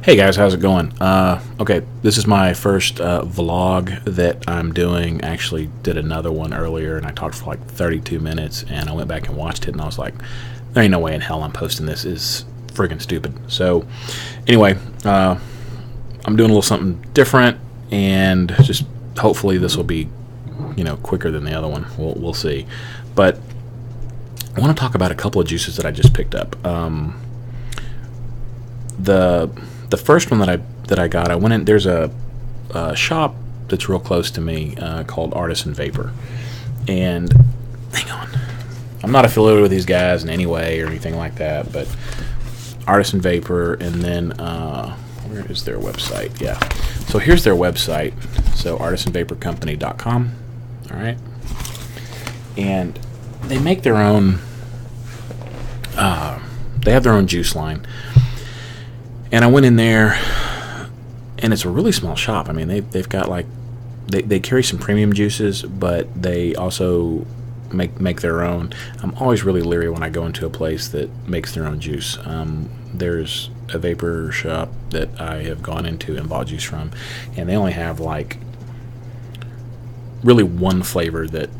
Hey guys, how's it going? Okay, this is my first vlog that I'm doing. I actually did another one earlier and I talked for like 32 minutes and I went back and watched it and I was like, there ain't no way in hell I'm posting this. It's friggin' stupid. So anyway, I'm doing a little something different and just hopefully this will be, quicker than the other one. We'll see. But I want to talk about a couple of juices that I just picked up. The first one that I got, I went in. There's a shop that's real close to me called Artisan Vapor, and hang on, I'm not affiliated with these guys in any way or anything like that, but Artisan Vapor, and then where is their website? Yeah, so here's their website. So artisanvaporcompany.com. All right, and they make their own. They have their own juice line. And I went in there, and it's a really small shop. I mean, they've got like they carry some premium juices, but they also make their own. I'm always really leery when I go into a place that makes their own juice. There's a vapor shop that I have gone into and bought juice from, and they only have like really one flavor that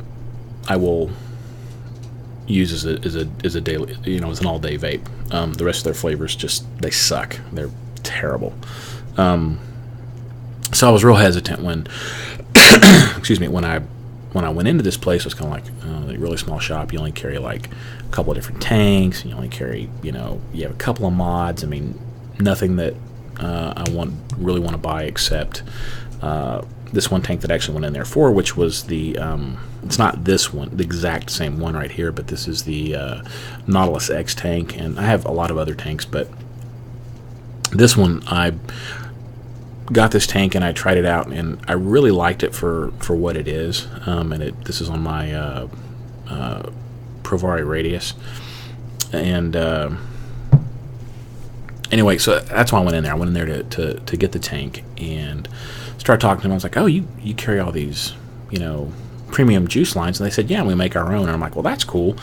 I will use as a daily, as an all day vape. The rest of their flavors they suck. They're terrible. So I was real hesitant when, excuse me, when I went into this place. It was kind of like a really small shop. You only carry like a couple of different tanks. You only carry, you have a couple of mods. I mean, nothing that I really want to buy except this one tank that I actually went in there for, which was the it's not this one, the exact same one right here, but this is the Nautilus X tank, and I have a lot of other tanks, but this one, I got this tank and I tried it out, and I really liked it for what it is. And this is on my Provari Radius, and anyway, so that's why I went in there. I went in there to get the tank and started talking to them. I was like, "Oh, you carry all these, premium juice lines?" And they said, "Yeah, we make our own." And I'm like, "Well, that's cool."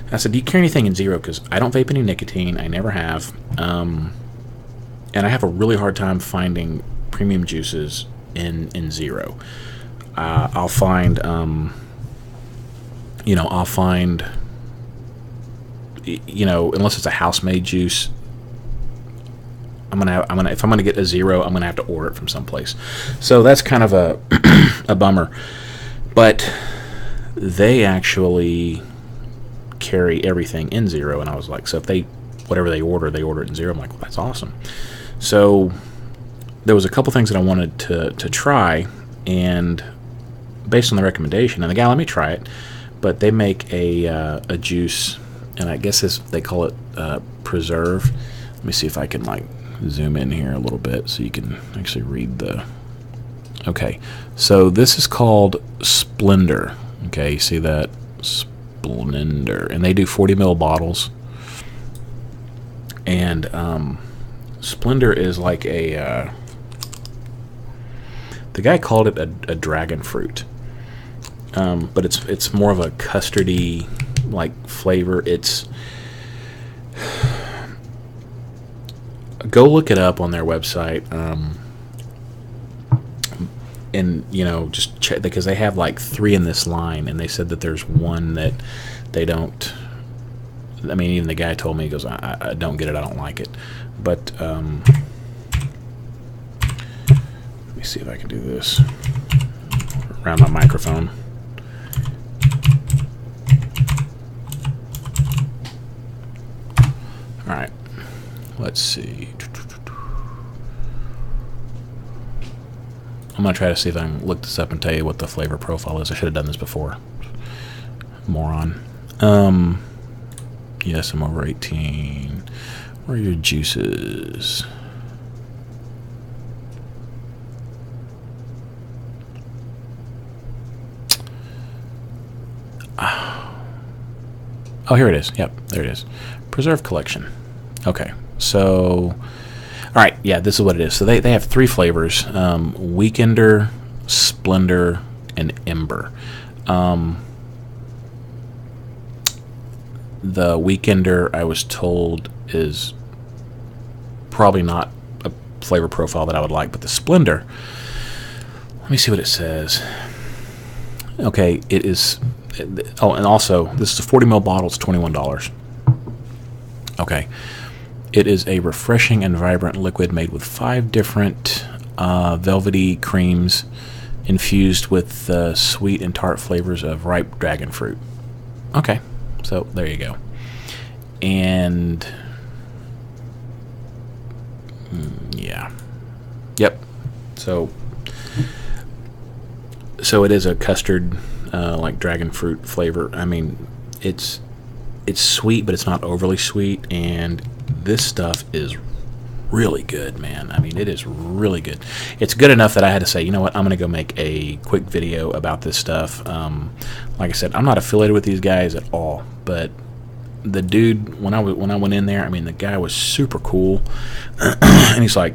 And I said, "Do you carry anything in zero? Because I don't vape any nicotine. I never have, and I have a really hard time finding premium juices in zero. I'll find, unless it's a house-made juice. If I'm gonna get a zero, I'm gonna have to order it from someplace. So that's kind of a bummer. But they actually carry everything in zero, and I was like, so if whatever they order it in zero. I'm like, well, that's awesome. So there was a couple things that I wanted to try, and based on the recommendation, and the guy let me try it, but they make a juice, and I guess they call it Preserve. Let me see if I can zoom in here a little bit so you can actually read the... Okay, so this is called Splendor. Okay, you see that? Splendor. And they do 40 ml bottles. And Splendor is like the guy called it a dragon fruit. But it's more of a custardy flavor. Go look it up on their website, and just check, because they have like 3 in this line, and they said that there's one that they don't. I mean, even the guy told me, he goes, I don't get it, I don't like it. But let me see if I can do this around my microphone. All right. Let's see. I'm going to try to see if I can look this up and tell you what the flavor profile is. I should have done this before. Moron. Yes, I'm over 18. Where are your juices? Oh, here it is. Yep, there it is. Preserve Collection. Okay. So, all right, yeah, this is what it is. So they have 3 flavors: Weekender, Splendor, and Ember. The Weekender, I was told, is probably not a flavor profile that I would like. But the Splendor, let me see what it says. Okay, it is. Oh, and also, this is a 40 ml bottle. It's $21. Okay. It is a refreshing and vibrant liquid made with 5 different velvety creams infused with sweet and tart flavors of ripe dragon fruit. Okay, so there you go. And yeah, yep. So it is a custard like dragon fruit flavor. I mean, it's sweet, but it's not overly sweet, and this stuff is really good, man. I mean, it is really good. It's good enough that I had to say, you know what, I'm going to go make a quick video about this stuff. Like I said, I'm not affiliated with these guys at all, but the dude, when I went in there, I mean, the guy was super cool, and he's like,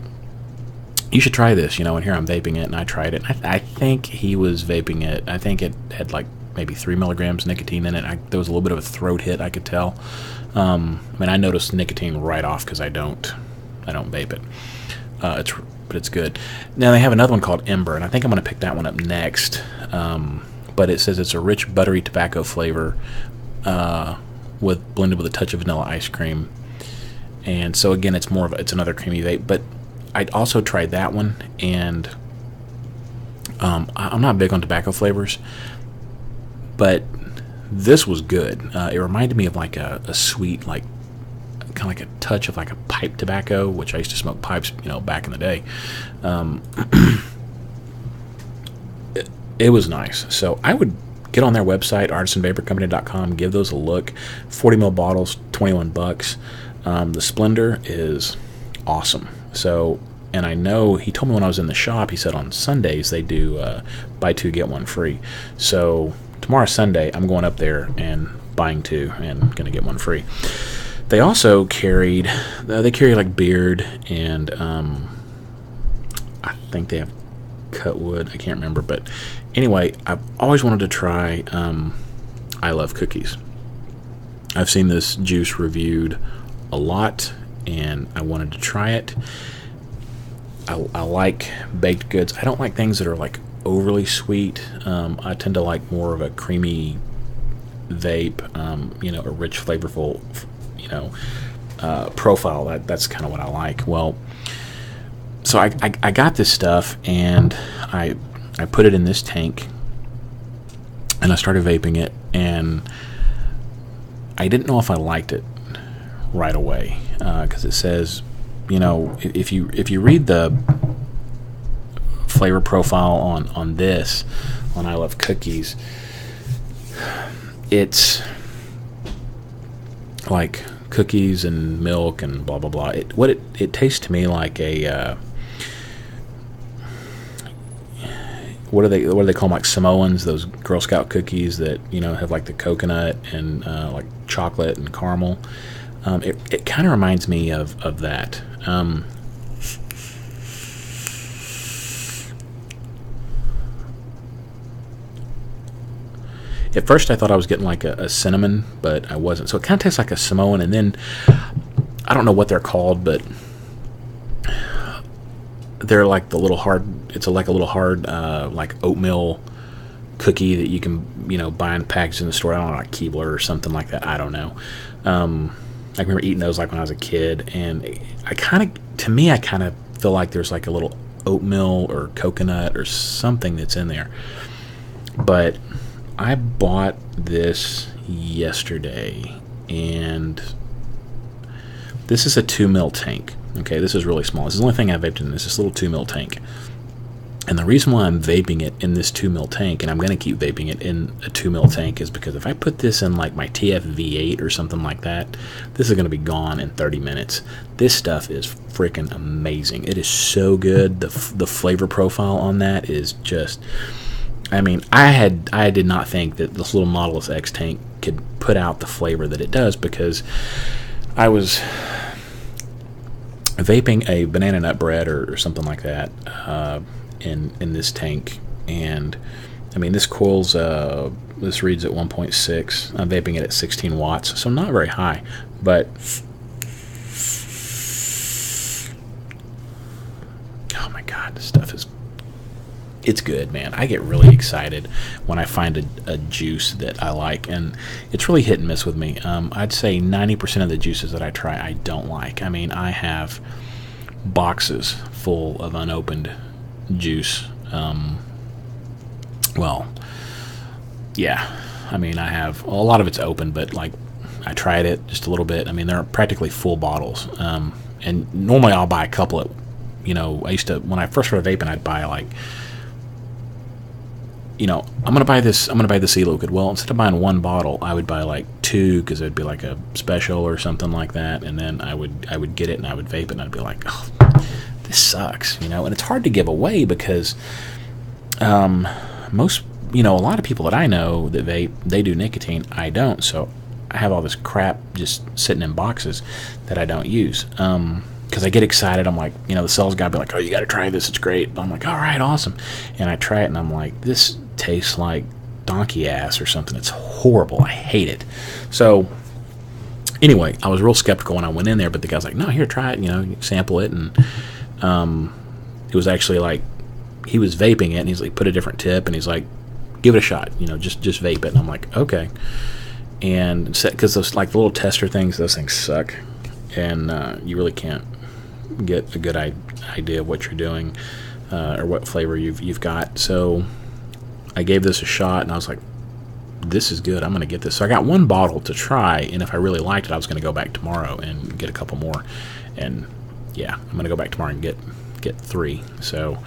you should try this, you know, and here I'm vaping it, and I tried it. I think he was vaping it. I think it had like maybe 3 milligrams nicotine in it. There was a little bit of a throat hit, I could tell. I mean, I noticed nicotine right off because I don't vape it. But it's good. Now they have another one called Ember, and I think I'm going to pick that one up next. But it says it's a rich, buttery tobacco flavor blended with a touch of vanilla ice cream. And so again, it's another creamy vape. But I also tried that one, and I'm not big on tobacco flavors, but this was good. It reminded me of like a sweet, like kind of like a touch of like a pipe tobacco, which I used to smoke pipes, you know, back in the day. It was nice. So I would get on their website, artisanvaporcompany.com, give those a look. 40 ml bottles, $21. The Splendor is awesome. So, and I know he told me when I was in the shop, he said on Sundays they do buy 2 get 1 free. So tomorrow Sunday I'm going up there and buying 2 and gonna get 1 free. They also carry like Beard, and I think they have Cutwood. I can't remember, but anyway, I've always wanted to try I Love Cookies. I've seen this juice reviewed a lot, and I wanted to try it. I like baked goods. I don't like things that are like overly sweet. I tend to like more of a creamy vape, you know, a rich, flavorful, you know, profile. That's kind of what I like. Well, so I got this stuff, and I put it in this tank, and I started vaping it, and I didn't know if I liked it right away, because it says, you know, if you read the flavor profile on this, on I Love Cookies, it's like cookies and milk and blah blah blah. It tastes to me like a what do they call them, like Samoans, those Girl Scout cookies that, you know, have like the coconut and like chocolate and caramel. It kind of reminds me of that. At first I thought I was getting like a cinnamon, but I wasn't. So it kind of tastes like a Samoan, and then I don't know what they're called, but they're like the little hard, it's like a little hard like oatmeal cookie that you can, you know, buy in package in the store. I don't know, like Keebler or something like that. I don't know. I remember eating those like when I was a kid, and I kind of feel like there's like a little oatmeal or coconut or something that's in there. But I bought this yesterday, and this is a 2 ml tank. Okay, this is really small. This is the only thing I've vaped in this little 2 ml tank. And the reason why I'm vaping it in this 2 ml tank, and I'm going to keep vaping it in a 2 ml tank, is because if I put this in like my TF-V8 or something like that, this is going to be gone in 30 minutes. This stuff is freaking amazing. It is so good. The flavor profile on that is just, I mean, I did not think that this little Nautilus X tank could put out the flavor that it does, because I was vaping a banana nut bread or something like that in this tank, and I mean, this coil's this reads at 1.6. I'm vaping it at 16 watts, so not very high, but oh my god, this stuff is, it's good, man. I get really excited when I find a juice that I like, and it's really hit and miss with me. I'd say 90% of the juices that I try I don't like. I mean, I have boxes full of unopened juice. Well, yeah, I mean, I have, well, a lot of it's open, but like I tried it just a little bit. I mean, they're practically full bottles, and normally I'll buy a couple at, I used to, when I first started vaping, I'd buy like, I'm gonna buy this e-liquid. Well, instead of buying one bottle, I would buy like two, because it'd be like a special or something like that, and then I would get it and I would vape it, and I'd be like, oh, this sucks, and it's hard to give away because most, a lot of people that I know that vape, they do nicotine. I don't, so I have all this crap just sitting in boxes that I don't use. Because I get excited. I'm like, the sales guy be like, oh, you got to try this. It's great. I'm like, all right, awesome. And I try it, and I'm like, this tastes like donkey ass or something. It's horrible. I hate it. So anyway, I was real skeptical when I went in there, but the guy's like, no, here, try it. Sample it. And it was actually like, he was vaping it, and he's like, put a different tip, and he's like, give it a shot. Just vape it. And I'm like, okay. And because those, like, the little tester things, those things suck, and you really can't get a good idea of what you're doing or what flavor you've got. So I gave this a shot, and I was like, this is good. I'm going to get this. So I got one bottle to try, and if I really liked it, I was going to go back tomorrow and get a couple more. And yeah, I'm going to go back tomorrow and get 3. So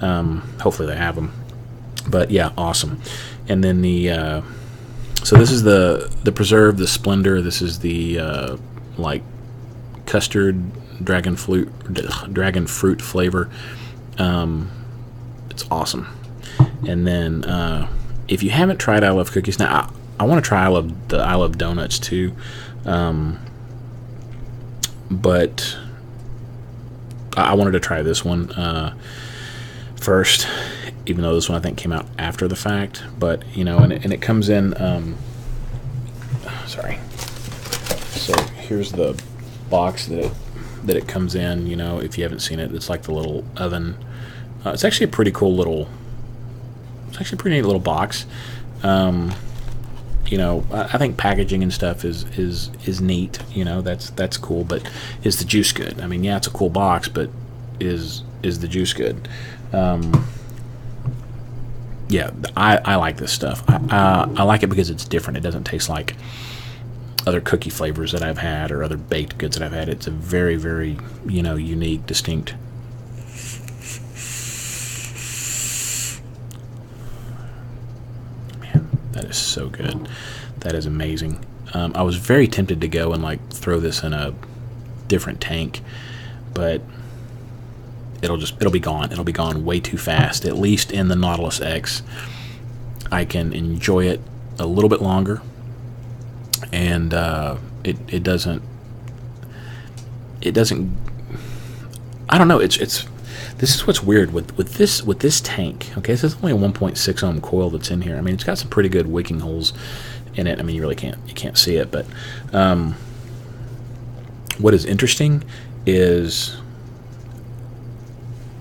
hopefully they have them. But yeah, awesome. And then so this is the preserve, the Splendor. This is the like custard dragon fruit flavor. It's awesome. And then if you haven't tried I Love Cookies, now I want to try I Love Donuts too, but I wanted to try this one first, even though this one I think came out after the fact. But and it comes in sorry, so here's the box that it comes in. If you haven't seen it, it's like the little oven. It's actually a pretty cool little, it's actually a pretty neat little box. I think packaging and stuff is neat. That's cool. But is the juice good? I mean, yeah, it's a cool box, but is the juice good? Yeah, I like this stuff. I like it because it's different. It doesn't taste like other cookie flavors that I've had or other baked goods that I've had. It's a very, very, unique, distinct. Man, that is so good. That is amazing. I was very tempted to go and like throw this in a different tank, but it'll be gone. It'll be gone way too fast. At least in the Nautilus X, I can enjoy it a little bit longer, and it doesn't. I don't know. This is what's weird with this tank. Okay, this is only a 1.6 ohm coil that's in here. I mean, it's got some pretty good wicking holes in it. I mean, you can't see it, but what is interesting is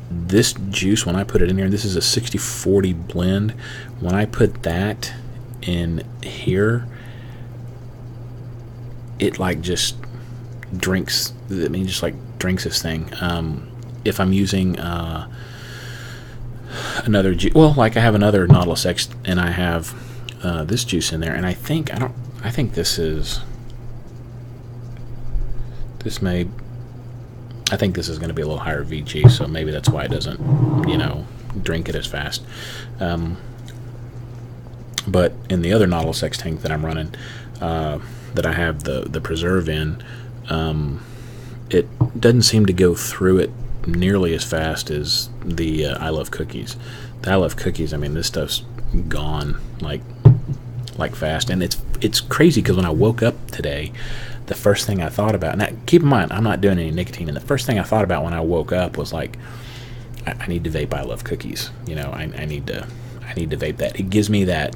this juice, when I put it in here, this is a 60-40 blend. When I put that in here, it like just drinks. I mean, just like drinks this thing. If I'm using another juice, well, like I have another Nautilus X, and I have this juice in there, and I think this is going to be a little higher VG, so maybe that's why it doesn't, drink it as fast. But in the other Nautilus X tank that I'm running, that I have the preserve in, it doesn't seem to go through it nearly as fast as the I Love Cookies. The I Love Cookies, I mean, this stuff's gone like fast, and it's crazy because when I woke up today, the first thing I thought about, now keep in mind, I'm not doing any nicotine, and the first thing I thought about when I woke up was like, I need to vape I Love Cookies. I need to vape that. It gives me that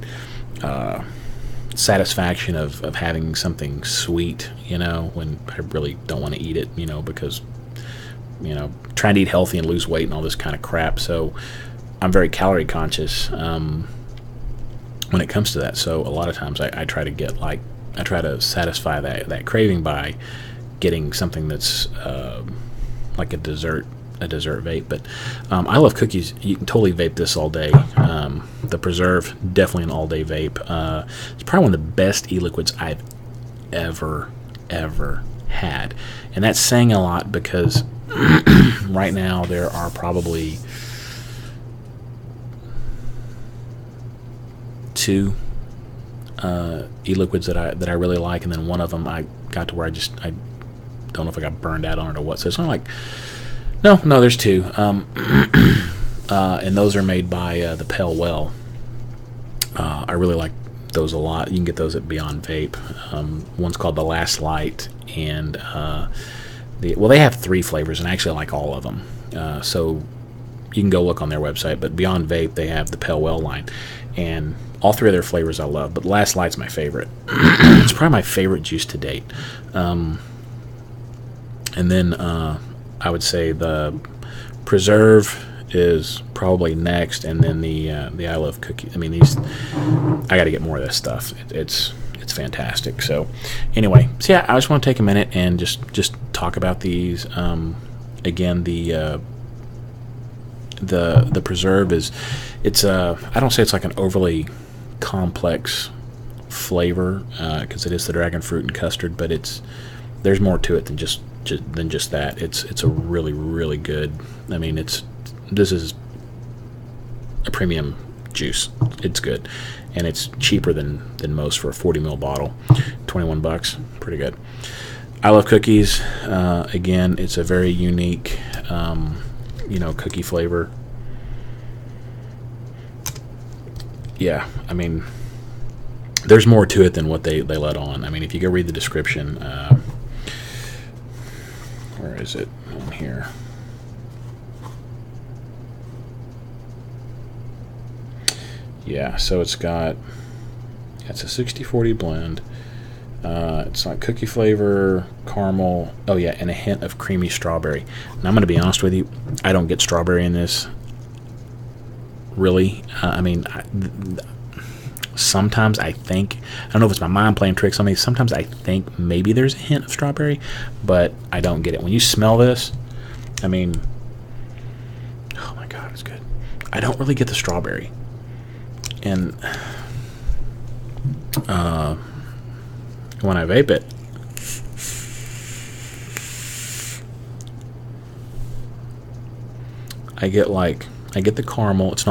satisfaction of having something sweet, when I really don't want to eat it, because trying to eat healthy and lose weight and all this kind of crap. So I'm very calorie conscious when it comes to that. So a lot of times I try to satisfy that craving by getting something that's like a dessert vape. But I love cookies. You can totally vape this all day. The Preserve, definitely an all-day vape. It's probably one of the best e-liquids I've ever had, and that's saying a lot because right now there are probably 2 e-liquids that I really like, and then one of them I got to where I don't know if I got burned out on it or what. So it's not like no, there's 2, and those are made by the Pale Well. I really like those a lot. You can get those at Beyond Vape. One's called The Last Light, and they have 3 flavors, and I actually like all of them. So you can go look on their website. But Beyond Vape, they have the Pale Well line, and all 3 of their flavors I love. But Last Light's my favorite. It's probably my favorite juice to date. And then I would say the Preserve is probably next, and then the I Love Cookies. I mean, I got to get more of this stuff. It's fantastic. So anyway, so yeah, I just want to take a minute and just talk about these. Again, the Preserve it's I don't say it's like an overly complex flavor because it is the dragon fruit and custard, but there's more to it than just that. It's a really, really good. I mean, this is a premium juice. It's good, and it's cheaper than most for a 40 ml bottle. $21, pretty good. I Love Cookies. Again, it's a very unique, cookie flavor. Yeah, I mean, there's more to it than what they let on. I mean, if you go read the description, where is it on here? Yeah, so it's a 60-40 blend. It's like cookie flavor, caramel, and a hint of creamy strawberry. And I'm going to be honest with you, I don't get strawberry in this, really. I mean, sometimes I think, I don't know if it's my mind playing tricks on me, sometimes I think maybe there's a hint of strawberry, but I don't get it. When you smell this, I mean, oh my God, it's good. I don't really get the strawberry. And when I vape it, I get the caramel. It's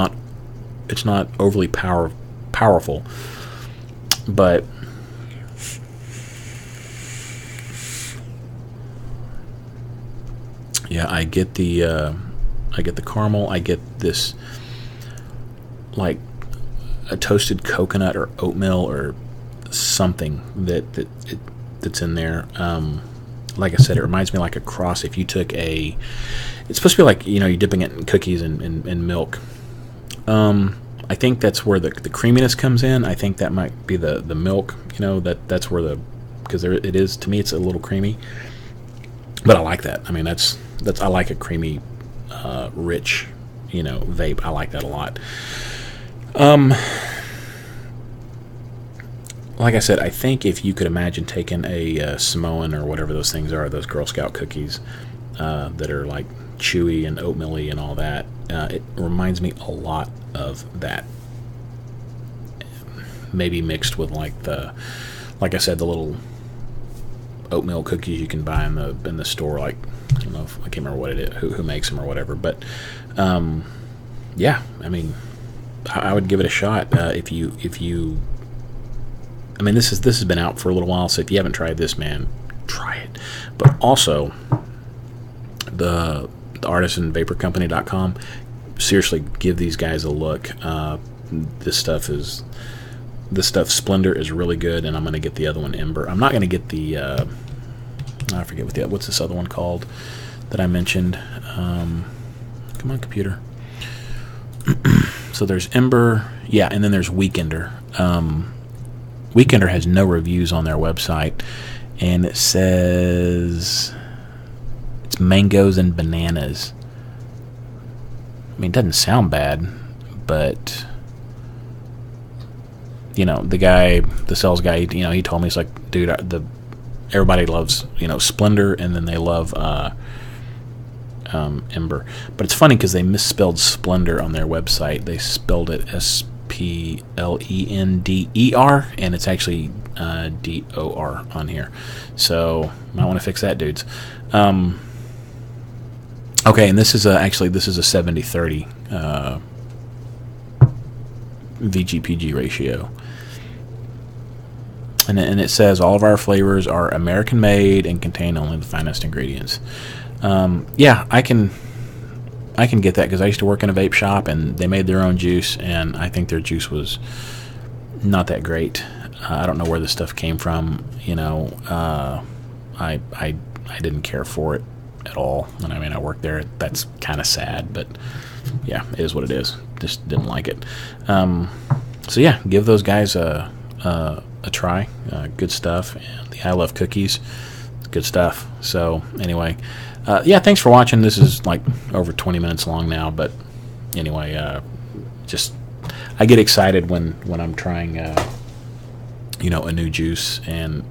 not overly powerful, but yeah, I get the caramel. I get this like a toasted coconut or oatmeal or something that's in there. Like I said, it reminds me like a cross. If you took it's supposed to be like, you're dipping it in cookies and milk. I think that's where the creaminess comes in. I think that might be the milk. That's where because it is, to me, it's a little creamy. But I like that. I mean, that's I like a creamy, rich, vape. I like that a lot. Like I said, I think if you could imagine taking a Samoan or whatever those things are, those Girl Scout cookies that are like chewy and oatmeal-y and all that, it reminds me a lot of that. Maybe mixed with like I said, the little oatmeal cookies you can buy in the store. Like, I don't know, I can't remember what it is, who makes them or whatever. But yeah, I mean, I would give it a shot if you. I mean, this has been out for a little while, so if you haven't tried this, man, try it. But also, the artisanvaporcompany.com, seriously, give these guys a look. This stuff, Splendor, is really good, and I'm going to get the other one, Ember. I'm not going to get the, I forget what's this other one called that I mentioned. Come on, computer. So there's Ember, yeah, and then there's Weekender. Weekender has no reviews on their website, and it says It's mangoes and bananas. I mean, it doesn't sound bad, but you know, the sales guy, you know, he told me, he's like, dude, everybody loves, you know, Splendor, and then they love Ember. But it's funny because they misspelled Splendor on their website. They spelled it Splender, and it's actually DOR on here. So might want to fix that, dudes. Okay, and this is a 70/30 VGPG ratio. And it says all of our flavors are American made and contain only the finest ingredients. Yeah, I can get that because I used to work in a vape shop and they made their own juice, and I think their juice was not that great. I don't know where this stuff came from. You know, I didn't care for it at all. And I mean, I worked there. That's kind of sad, but yeah, it is what it is. Just didn't like it. So yeah, give those guys a try. Good stuff. And the I Love Cookies, good stuff. So anyway, yeah, thanks for watching. This is like over 20 minutes long now, but anyway, just I get excited when I'm trying you know, a new juice, and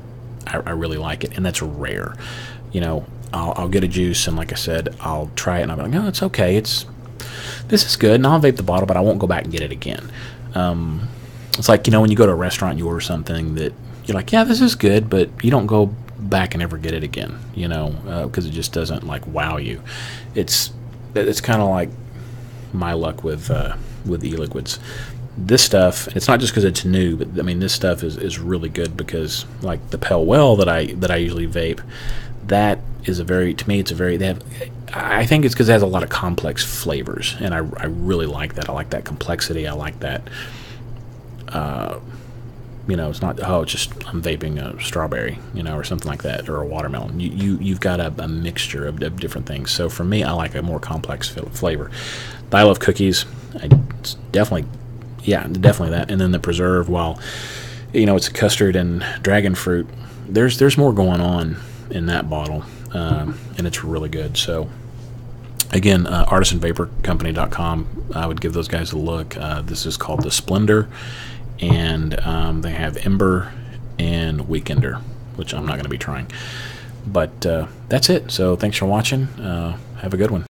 I really like it, and that's rare. You know, I'll get a juice, and like I said, I'll try it, and I'll be like, no, it's okay, this is good, and I'll vape the bottle, but I won't go back and get it again. It's like, you know, when you go to a restaurant, you order something that you're like, yeah, this is good, but you don't go back and ever get it again, you know, because it just doesn't like wow you. It's kind of like my luck with e-liquids. This stuff, it's not just because it's new, but I mean, this stuff is really good because like the Pale Well that I usually vape, that is I think it's because it has a lot of complex flavors, and I really like that. I like that complexity. I like that. You know, it's not, oh, it's just I'm vaping a strawberry, you know, or something like that, or a watermelon. You've got a mixture of different things. So for me, I like a more complex flavor. The I Love Cookies, definitely that. And then the preserve, while you know it's a custard and dragon fruit, there's more going on in that bottle, and it's really good. So again, artisanvaporcompany.com, I would give those guys a look. This is called the Splendor, and they have Ember and Weekender, which I'm not going to be trying. But that's it. So thanks for watching. Have a good one.